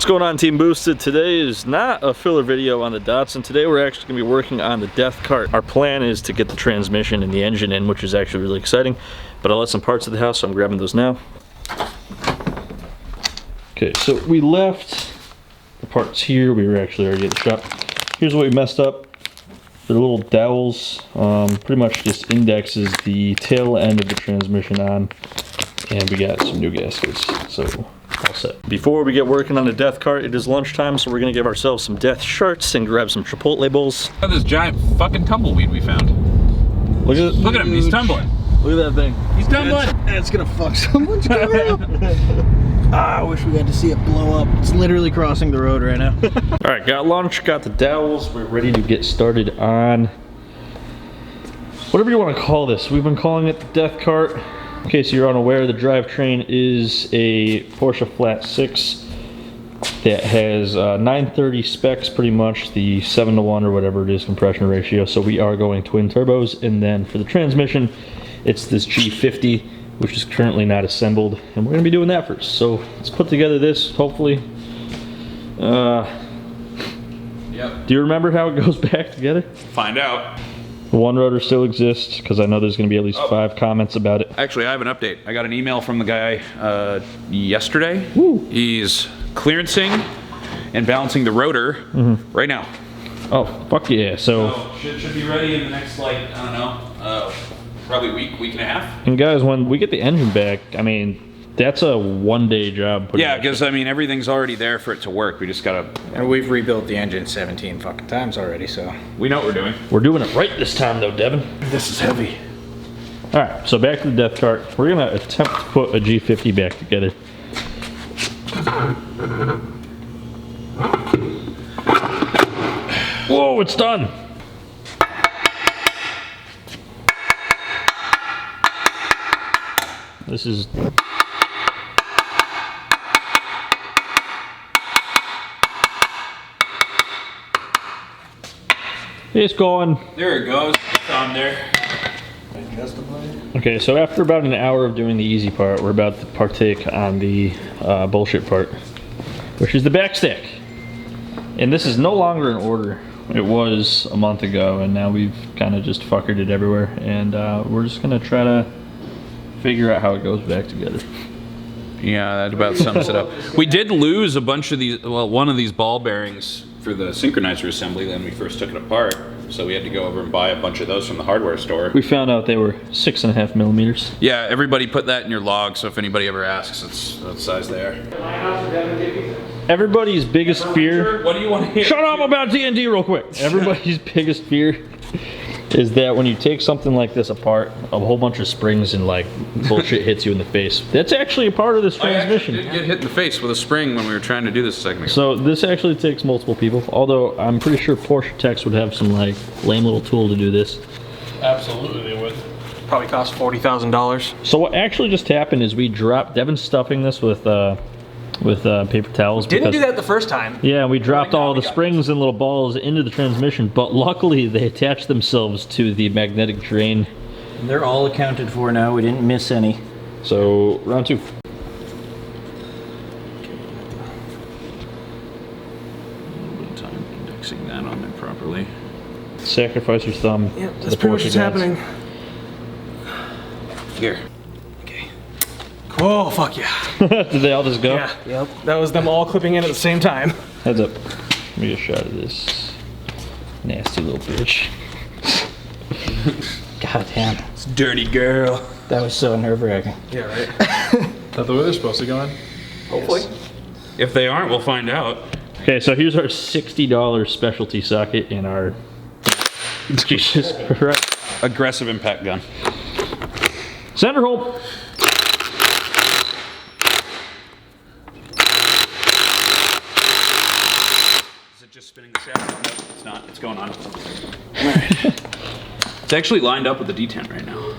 going on, Team Boosted? Today is not a filler video on the Datsun. Today we're actually going to be working on the Death Kart. Our plan is to get the transmission and the engine in, which is actually really exciting. But I left some parts of the house, so I'm grabbing those now. Okay, so we left the parts here. We were actually already at the shop. Here's what we messed up. The little dowels pretty much just indexes the tail end of the transmission on. And we got some new gaskets, so all set. Before we get working on the Death Kart, it is lunchtime, so we're gonna give ourselves some death shirts and grab some Chipotle bowls. Look at this giant fucking tumbleweed we found. Look at it. Look at him, he's tumbling. Look at that thing. He's tumbling. It's gonna fuck someone's car up. I wish we got to see it blow up. It's literally crossing the road right now. All right, got lunch, got the dowels. We're ready to get started on whatever you want to call this. We've been calling it the Death Kart. In case you're unaware, the Drivetrain is a Porsche Flat 6 that has 930 specs, pretty much the 7:1 or whatever it is compression ratio. So we are going twin turbos, and then for the transmission, it's this G50, which is currently not assembled, and we're gonna be doing that first. So let's put together this, hopefully. Yep. Do you remember how it goes back together? Find out. The one rotor still exists, because I know there's going to be at least 5 comments about it. Actually, I have an update. I got an email from the guy yesterday. Woo. He's clearancing and balancing the rotor right now. Oh, fuck yeah. So should be ready in the next, like, I don't know, probably week and a half. And guys, when we get the engine back, I mean, that's a one-day job. Yeah, because, I mean, everything's already there for it to work. We just gotta... And we've rebuilt the engine 17 fucking times already, so... We know what we're doing. We're doing it right this time, though, Devin. This is heavy. All right, so back to the Death Kart. We're going to attempt to put a G50 back together. Whoa, it's done. This is... It's going. There it goes. It's on there. Okay, so after about an hour of doing the easy part, we're about to partake on the bullshit part, which is the backstack. And this is no longer in order. It was a month ago, and now we've kind of just fuckered it everywhere. And we're just gonna try to figure out how it goes back together. Yeah, that about sums it up. We did lose a bunch of these, well, one of these ball bearings for the synchronizer assembly when we first took it apart. So we had to go over and buy a bunch of those from the hardware store. We found out they were 6.5 millimeters. Yeah, everybody put that in your log, so if anybody ever asks, it's what size they are. Everybody's biggest fear... What do you want to hear? Shut up about D&D real quick. Everybody's biggest fear is that when you take something like this apart, a whole bunch of springs and like bullshit hits you in the face. That's actually a part of this transmission. I did get hit in the face with a spring when we were trying to do this segment. So this actually takes multiple people, although I'm pretty sure Porsche techs would have some like lame little tool to do this. Absolutely they would. Probably cost $40,000. So what actually just happened is we dropped, Devin's stuffing this with paper towels. Didn't do that the first time. Yeah, we dropped all the springs and little balls into the transmission, but luckily they attached themselves to the magnetic drain. They're all accounted for now. We didn't miss any. So, round 2. A little bit of time indexing that on there properly. Sacrifice your thumb. Yep, that's pretty much what's happening. Here. Oh, fuck yeah. Did they all just go? Yeah, yep. That was them all clipping in at the same time. Heads up. Let me get a shot of this nasty little bitch. God damn. It's dirty girl. That was so nerve-wracking. Yeah, right. Is that the way they're supposed to go in? Hopefully. Yes. If they aren't, we'll find out. Okay, so here's our $60 specialty socket in our... Jesus Christ. Aggressive impact gun. Center hole. Just spinning the shaft? No, it's not. It's going on. It's actually lined up with the D10 right now.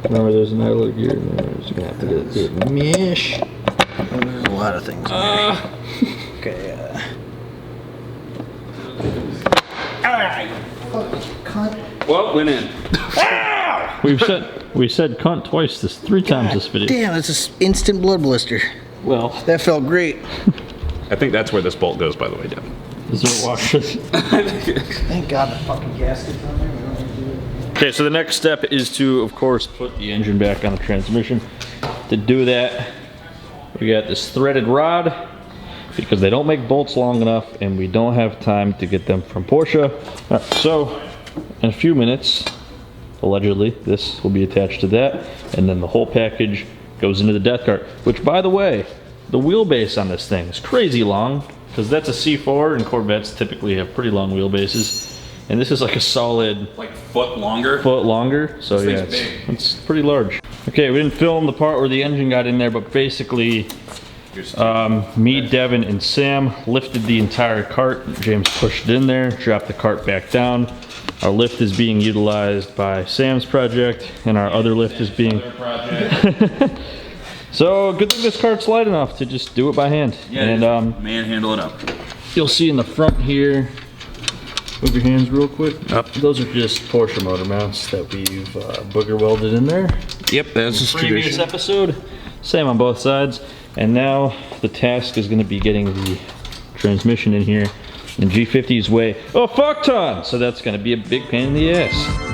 Remember, there's another little gear in there. Just gonna have to get it. Mish. There's a lot of things in there. Okay, Well, went in. We've sent We said cunt twice, three times this video. Damn, that's an instant blood blister. Well, That felt great. I think that's where this bolt goes, by the way, Devin. is there a washer? Thank God the fucking gasket's on there. We don't have to do it. Okay, so the next step is to, of course, put the engine back on the transmission. To do that, we got this threaded rod because they don't make bolts long enough and we don't have time to get them from Porsche. All right, so in a few minutes, allegedly, this will be attached to that, and then the whole package goes into the Death Kart, which, by the way, the wheelbase on this thing is crazy long because that's a C4 and Corvettes typically have pretty long wheelbases, and this is like a solid Like foot longer. foot longer, so This yeah, thing's big. it's pretty large. Okay, we didn't film the part where the engine got in there, but basically me, Devin, and Sam lifted the entire cart. James pushed it in there, dropped the cart back down. Our lift is being utilized by Sam's project, and our other lift is being... So, good thing this cart's light enough to just do it by hand. Yeah, and manhandle it up. you'll see in the front here, move your hands real quick. Up. Those are just Porsche motor mounts that we've booger welded in there. Yep, that's just Previous episode, same on both sides. And now the task is going to be getting the transmission in here in G50's way a fuck ton. So that's going to be a big pain in the ass.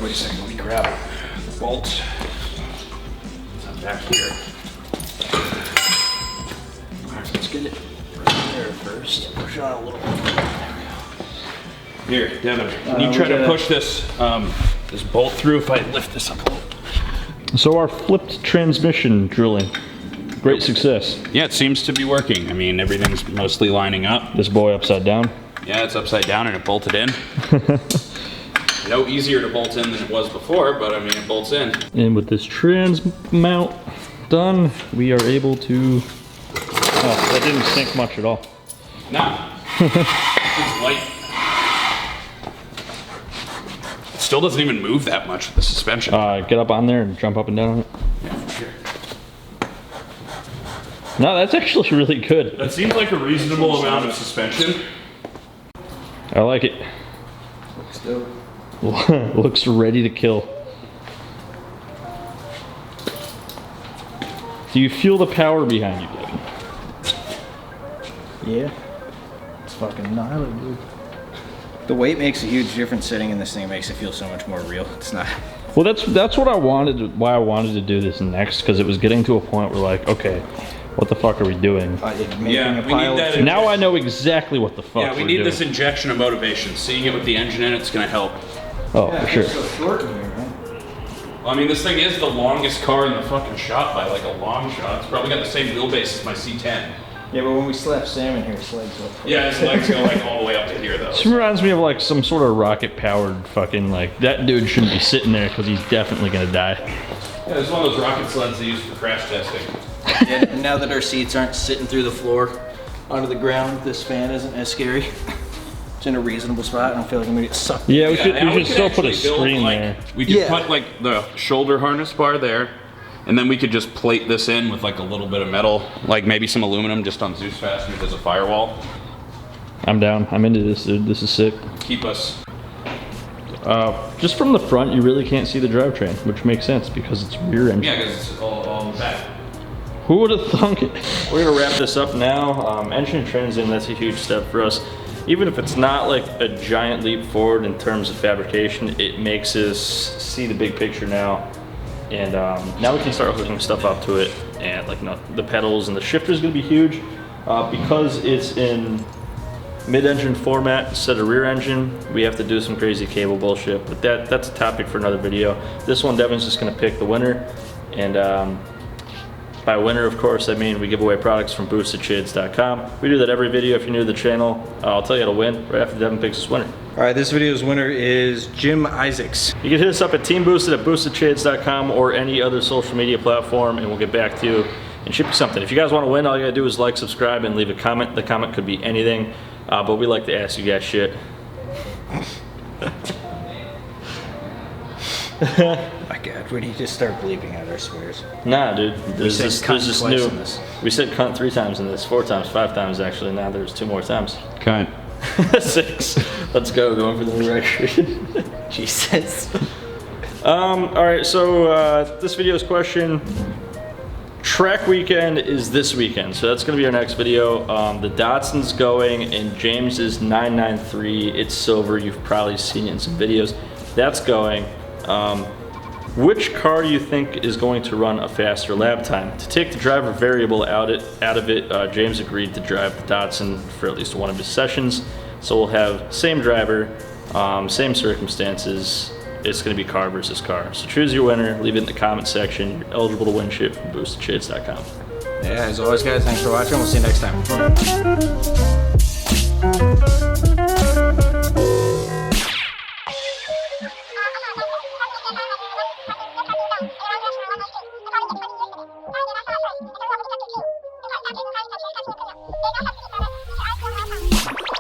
Wait a second, let me grab the bolt. It's back here. Alright, let's get it right there first. Push on a little bit. Here, Devin, can you try to push this this bolt through if I lift this up a little? So our flipped transmission drilling, great success. Yeah, it seems to be working. I mean, everything's mostly lining up. This boy upside down. Yeah, it's upside down and it bolted in. No easier to bolt in than it was before, but I mean, it bolts in. And with this trans mount done, we are able to... Oh, that didn't sink much at all. No. It's light. It still doesn't even move that much with the suspension. Get up on there and jump up and down on it. Yeah, for sure. No, that's actually really good. That seems like a reasonable amount of suspension. I like it. Looks ready to kill. Do you feel the power behind you, Devin? Yeah. It's fucking gnarly, dude. The weight makes a huge difference sitting in this thing. It makes it feel so much more real. It's not... Well, that's what I wanted, why I wanted to do this next, because it was getting to a point where like, okay, what the fuck are we doing? Yeah, we need that. Now I know exactly what the fuck Yeah, we we're need doing. this injection of motivation. Seeing it with the engine in it's gonna help. Oh, for sure. It's so short in here, man. Well, I mean, this thing is the longest car in the fucking shop by like a long shot. It's probably got the same wheelbase as my C10. Yeah, but when we slap Sam in here, his legs up. Yeah, his legs go like all the way up to here though. This reminds me of like some sort of rocket powered fucking like, that dude shouldn't be sitting there because he's definitely gonna die. Yeah, this is one of those rocket sleds they use for crash testing. Yeah, and now that our seats aren't sitting through the floor onto the ground, this fan isn't as scary. It's in a reasonable spot. I don't feel like I'm gonna get sucked. Yeah, we now should still put a actually build, screen like, there. We could Yeah. put like the shoulder harness bar there, and then we could just plate this in with like a little bit of metal, like maybe some aluminum just on Zeus fasteners as a firewall. I'm down. I'm into this, dude. This is sick. Keep us. Just from the front, you really can't see the drivetrain, which makes sense because it's rear engine. Yeah, because it's all in the back. Who would have thunk it? We're gonna wrap this up now. Engine trans in, that's a huge step for us. Even if it's not like a giant leap forward in terms of fabrication, it makes us see the big picture now. And now we can start hooking stuff up to it. And like the pedals and the shifter is gonna be huge. Because it's in mid-engine format instead of rear engine, we have to do some crazy cable bullshit. But that's a topic for another video. This one, Devin's just gonna pick the winner. And by winner, of course, I mean we give away products from boostedshades.com. We do that every video. If you're new to the channel, I'll tell you how to win right after Devin picks his winner. All right, this video's winner is Jim Isaacs. You can hit us up at Teamboosted at boostedshades.com or any other social media platform, and we'll get back to you and ship you something. If you guys want to win, all you gotta do is like, subscribe, and leave a comment. The comment could be anything, but we like to ask you guys shit. My God, we need to start bleeping out our swears. Nah, dude. There's said this cunt new. twice in this. We said cunt 3 times in this, 4 times, 5 times actually. Now there's 2 more times. Cunt. 6. Let's go. Going for the new record. Jesus. All right. So this video's question. Track weekend is this weekend, so that's gonna be our next video. The Datsun's going, and James's 993. It's silver. You've probably seen it in some videos. That's going. Which car do you think is going to run a faster lap time? To take the driver variable out of it, James agreed to drive the Datsun for at least one of his sessions. So we'll have same driver, same circumstances. It's going to be car versus car. So choose your winner, leave it in the comment section. You're eligible to win shit from boostedshits.com. Yeah, as always, guys, thanks for watching. We'll see you next time.